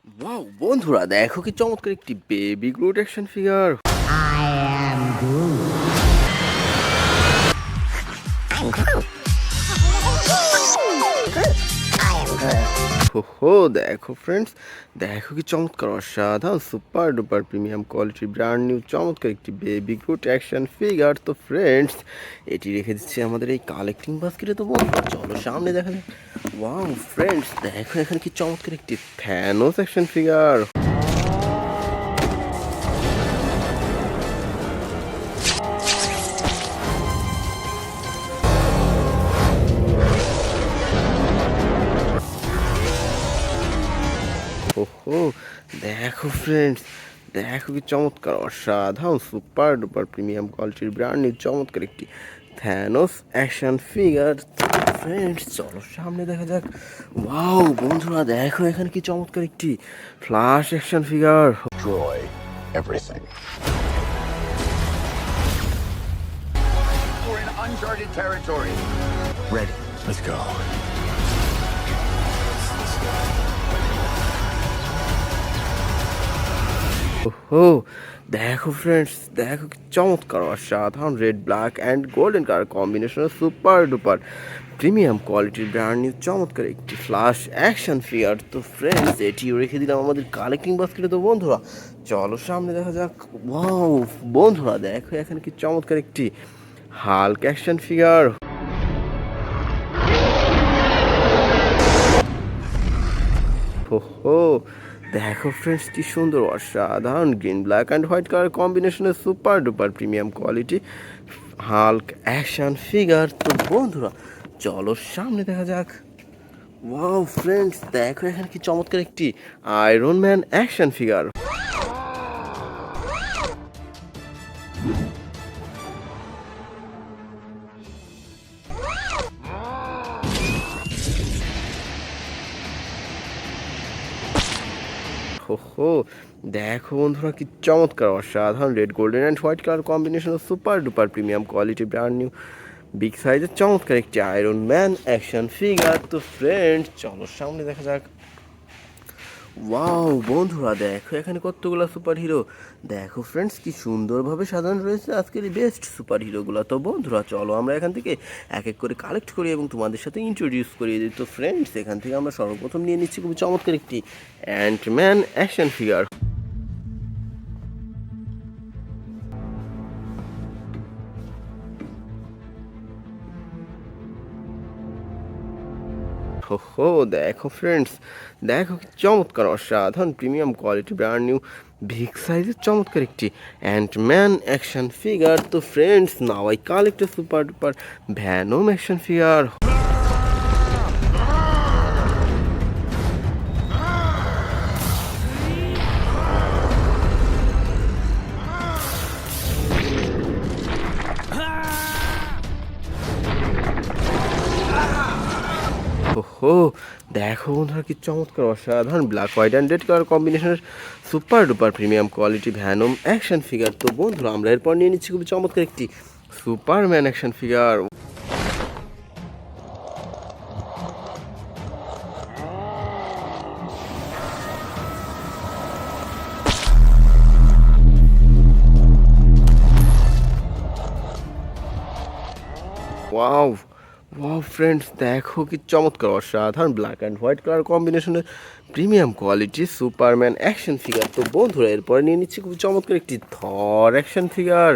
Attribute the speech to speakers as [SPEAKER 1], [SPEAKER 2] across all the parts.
[SPEAKER 1] Wow বন্ধুরা, দেখো কি চমৎকার একটি বেবি গ্রুট অ্যাকশন ফিগার। হো দেখো ফ্রেন্ডস, দেখো কি চমৎকার অসাধারণ সুপার ডুপার প্রিমিয়াম কোয়ালিটির ব্র্যান্ড নিউ চমৎকার একটি বেবি গ্রুট অ্যাকশন ফিগার। তো ফ্রেন্ডস, এটি রেখে দিচ্ছি আমাদের এই কালেক্টিং বাস্কেটে। তো বন্ধুরা চলো সামনে দেখা যাক। ওয়াও ফ্রেন্ডস, দেখো এখানে কি চমৎকার একটি থ্যানোস অ্যাকশন ফিগার। ওহো দেখো ফ্রেন্ডস, দেখো কি চমৎকার অসাধারণ সুপার ডুপার প্রিমিয়াম কোয়ালিটির ব্র্যান্ড নিউ চমৎকার একটি থ্যানোস অ্যাকশন ফিগার। ফ্রেন্ডস চলো সামনে দেখা যাক। ওয়াও বন্ধুরা, দেখো এখানে কি চমৎকার একটি flash action figure.
[SPEAKER 2] Destroy everything. We're in uncharted territory. Ready. Let's go.
[SPEAKER 1] ওহো দেখো ফ্রেন্ডস, দেখো কি চমৎকার অসাধারণ red black and golden colour কম্বিনেশনের সুপার ডুপার প্রিমিয়াম কোয়ালিটির ব্র্যান্ড নিউ চমৎকার একটি ফ্ল্যাশ অ্যাকশন ফিগার। তো ফ্রেন্ডস, এটিও রেখে দিলাম আমাদের কালেক্টিং বাস্কেটে। তো বন্ধুরা চলো সামনে দেখা যাক। ওয়াও বন্ধুরা, দেখো এখানে কি চমৎকার একটি হাল্ক অ্যাকশন ফিগার। ওহো দেখো ফ্রেন্ডস, কি সুন্দর অসাধারণ green black and white colour কম্বিনেশনের super duper premium quality Hulk action figure. তো বন্ধুরা চলো সামনে দেখা যাক। ওয়াও ফ্রেন্ডস, দেখো এখানে কি চমৎকার একটি আয়রন ম্যান অ্যাকশন ফিগার। হো দেখো বন্ধুরা, কি চমৎকার অসাধারণ red golden and white colour combination super duper premium quality brand new big সাইজের চমৎকার একটি আয়রন ম্যান অ্যাকশন ফিগার। তো ফ্রেন্ডস চলো সামনে দেখা যাক। ওয়াও বন্ধুরা, দেখো এখানে কতগুলো সুপার হিরো। দেখো ফ্রেন্ডস, কি সুন্দরভাবে সাজানো রয়েছে আজকের এই বেস্ট সুপার হিরোগুলো। তো বন্ধুরা চলো আমরা এখান থেকে এক এক করে কালেক্ট করি এবং তোমাদের সাথে ইন্ট্রোডিউস করিয়ে দিই। তো ফ্রেন্ডস, এখান থেকে আমরা সর্বপ্রথম নিয়ে নিচ্ছি খুবই চমৎকার একটি অ্যান্টম্যান অ্যাকশন ফিগার। হো দেখো ফ্রেন্ডস, দেখো কি চমৎকার অসাধারণ premium quality brand new big সাইজের চমৎকার একটি অ্যান্টম্যান অ্যাকশন ফিগার। তো friends, now I collect a super duper Venom action figure. ওহো দেখো বন্ধুরা, কি চমৎকার অসাধারণ black white and red colour কম্বিনেশনের super duper premium quality Venom action figure. তো বন্ধুরা আমরা এরপর নিয়ে নিচ্ছি খুবই চমৎকার একটি Superman action figure. Wow wow friends, দেখো কি চমৎকার অসাধারণ ব্ল্যাক অ্যান্ড হোয়াইট কালার কম্বিনেশনের premium quality Superman action figure. তো বন্ধুরা এরপরে নিয়ে নিচ্ছি খুবই চমৎকার একটি থর অ্যাকশন ফিগার।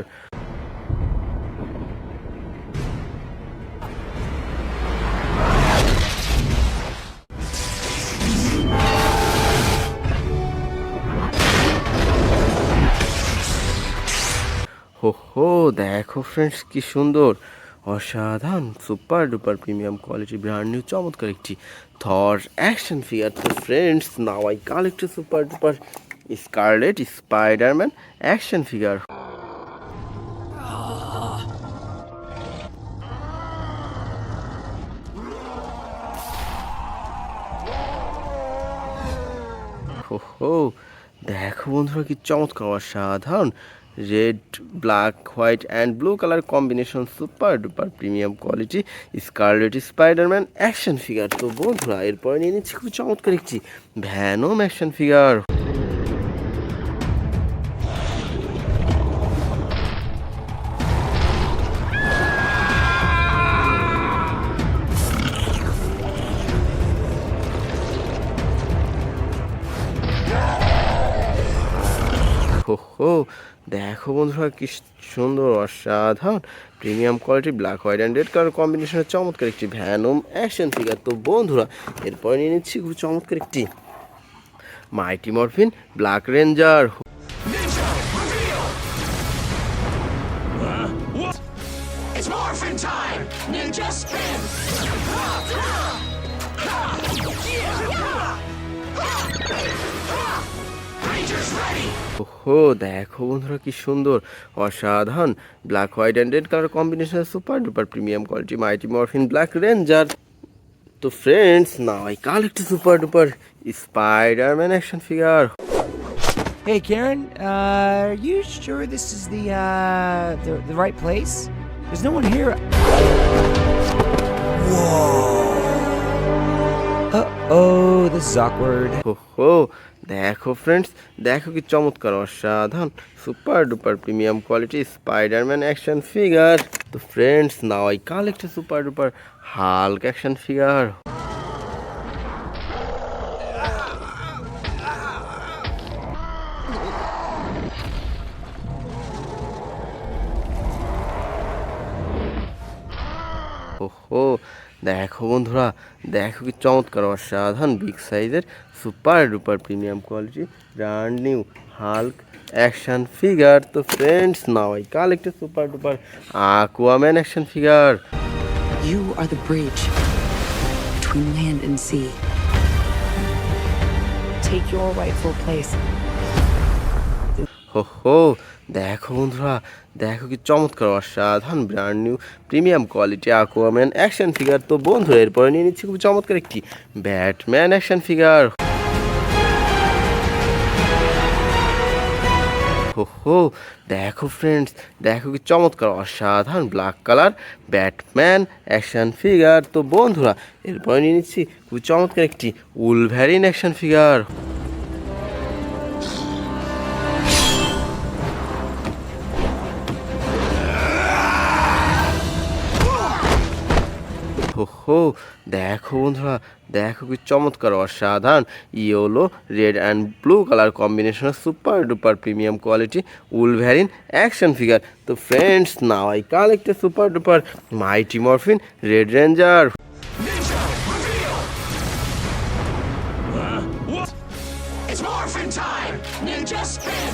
[SPEAKER 1] হো দেখো ফ্রেন্ডস, কি সুন্দর অসাধারণ super duper premium quality brand new চমৎকার একটি থর অ্যাকশন ফিগার। তো friends, now I collect super duper scarlet Spiderman action figure. হো দেখো বন্ধুরা, কি চমৎকার অসাধারণ red black white and blue colour combination super duper premium quality scarlet Spiderman action figure. তো বন্ধুরা এরপরে নিয়ে নিচ্ছি খুব চমৎকার একটি ভ্যানম অ্যাকশন ফিগার। হো দেখো বন্ধুরা কি সুন্দর অসাধারণ premium quality black white and red colour কম্বিনেশনের চমৎকার একটি ভ্যানম অ্যাকশন ফিগার। তো বন্ধুরা এরপরে নিয়ে নিচ্ছি খুব চমৎকার একটি Mighty Morphin Black Ranger.
[SPEAKER 2] It's morphin' time! Ninja spin! Rangers ready!
[SPEAKER 1] ওহো দেখো বন্ধুরা কি সুন্দর অসাধারণ black white and red colour combination super duper premium quality Mighty Morphin Black Ranger. তো friends now I collect super duper Spiderman action figure.
[SPEAKER 3] Hey Karen, are you sure this is the right place? There's no one here. Whoa. Uh-oh, this is awkward.
[SPEAKER 1] ওহো দেখো friends দেখো কি চমৎকার অসাধারণ super duper premium quality Spiderman action figure. তো friends now I collect super duper Hulk action figure. ওহো দেখো বন্ধুরা দেখো কি চমৎকার অসাধারণ বিগ সাইজের super duper premium quality brand new Hulk action figure. তো friends now I collect super duper Aquaman action figure.
[SPEAKER 4] You are the bridge between land and sea. Take your rightful place.
[SPEAKER 1] হো দেখো বন্ধুরা দেখো কি চমৎকার অসাধারণ brand new premium quality Aquaman action figure. তো বন্ধুরা এরপরে নিয়ে নিচ্ছি খুব চমৎকার একটি ব্যাটম্যান অ্যাকশন ফিগার। হো দেখো ফ্রেন্ডস দেখো কি চমৎকার অসাধারণ black colour Batman action figure. তো বন্ধুরা এরপরে নিয়ে নিচ্ছি খুব চমৎকার একটি উলভ্যারিন অ্যাকশন ফিগার। হো দেখো বন্ধুরা দেখো কি চমৎকার অসাধারণ yellow red and blue colour কম্বিনেশনের super duper premium quality Wolverine action figure. তো friends now I collect super duper Mighty Morphin Red Ranger.
[SPEAKER 2] It's morphin' time! Ninja spin!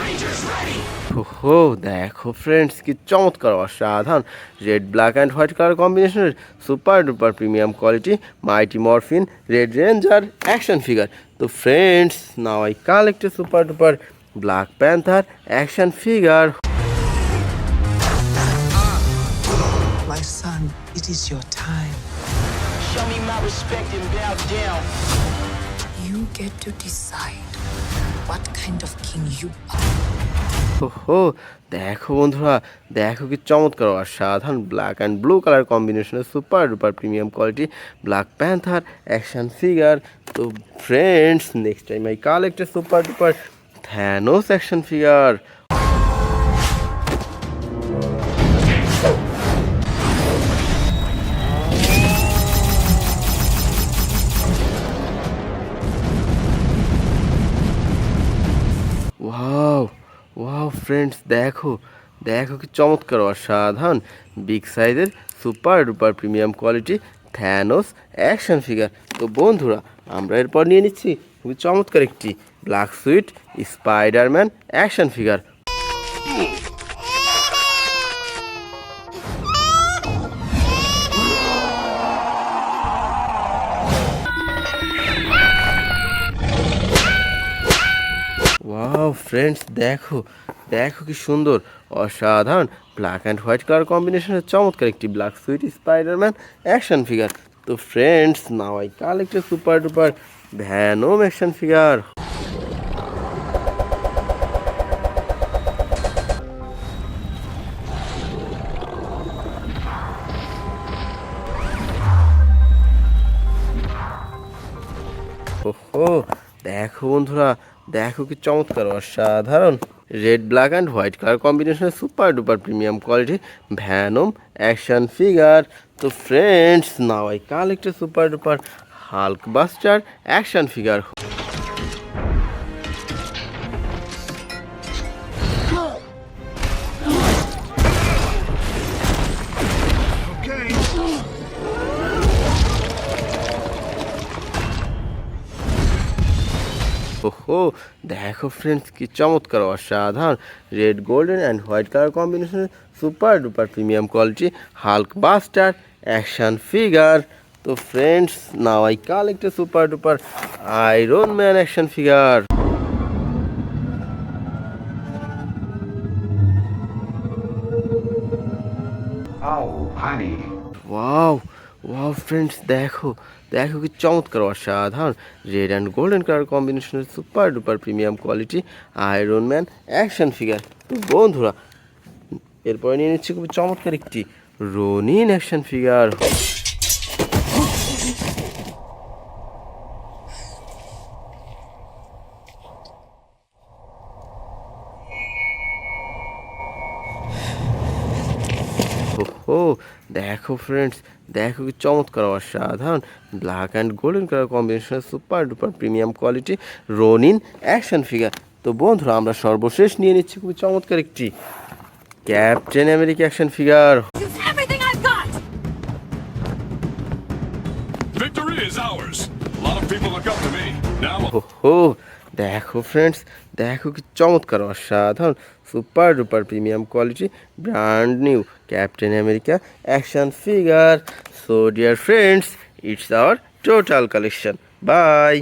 [SPEAKER 2] Rangers ready!
[SPEAKER 1] ওহো দেখো ফ্রেন্ডস কি চমৎকার অসাধারণ red black and white colour কম্বিনেশনের super duper premium quality Mighty Morphin Red Ranger action figure. তো friends now I collect super duper Black Panther action figure.
[SPEAKER 4] My son, it is your time.
[SPEAKER 2] Show me my respect and bow down.
[SPEAKER 4] You get to decide what kind of king you are.
[SPEAKER 1] ওহো দেখো বন্ধুরা দেখো কি চমৎকার অসাধারণ black and blue colour কম্বিনেশনের super duper premium quality Black Panther action figure. তো friends next time I collect super duper Thanos action figure. Wow wow friends দেখো দেখো কি চমৎকার অসাধারণ বিগ সাইজের super duper premium quality Thanos action figure. তো বন্ধুরা আমরা এরপর নিয়ে নিচ্ছি খুবই চমৎকার একটি black suit Spiderman action figure. Wow friends দেখো দেখো কি সুন্দর অসাধারণ ব্ল্যাক অ্যান্ড হোয়াইট কালার কম্বিনেশনের চমৎকার একটি black suit Spiderman action figure. তো friends, now I collect a super duper Venom action figure. ওহো, দেখো বন্ধুরা, দেখো কি চমৎকার অসাধারণ red black and white colour কম্বিনেশনের super duper premium quality Venom action figure. তো friends, now I collect a super duper Hulkbuster action figure. ওহো, দেখো ফ্রেন্ডস কি চমৎকার অসাধারণ red golden and white colour কম্বিনেশনের super duper premium quality Hulkbuster action figure. তো friends, now I collect a super duper Iron Man action figure.
[SPEAKER 2] Oh, honey.
[SPEAKER 1] Wow, wow friends, দেখো দেখো কি চমৎকার অসাধারণ রেড অ্যান্ড গোল্ডেন কালার কম্বিনেশনের super duper premium quality Iron Man action figure. তো বন্ধুরা, এরপরে নিয়ে নিচ্ছি খুব চমৎকার একটি রনিন অ্যাকশন ফিগার। ওহো, দেখো ফ্রেন্ডস, দেখো কি চমৎকার অসাধারণ ব্ল্যাক অ্যান্ড গোল্ডেন কালার কম্বিনেশনের super duper premium quality Ronin action figure. তো বন্ধুরা, আমরা সর্বশেষ নিয়ে নিচ্ছি খুবই চমৎকার একটি Captain America action figure.
[SPEAKER 4] This is everything I've got!
[SPEAKER 5] Victory is ours. A lot of people look up to me. Now
[SPEAKER 1] ওহো, দেখো ফ্রেন্ডস, দেখো কি চমৎকার অসাধারণ super duper premium quality brand new Captain America action figure. So dear friends, it's our total collection. By.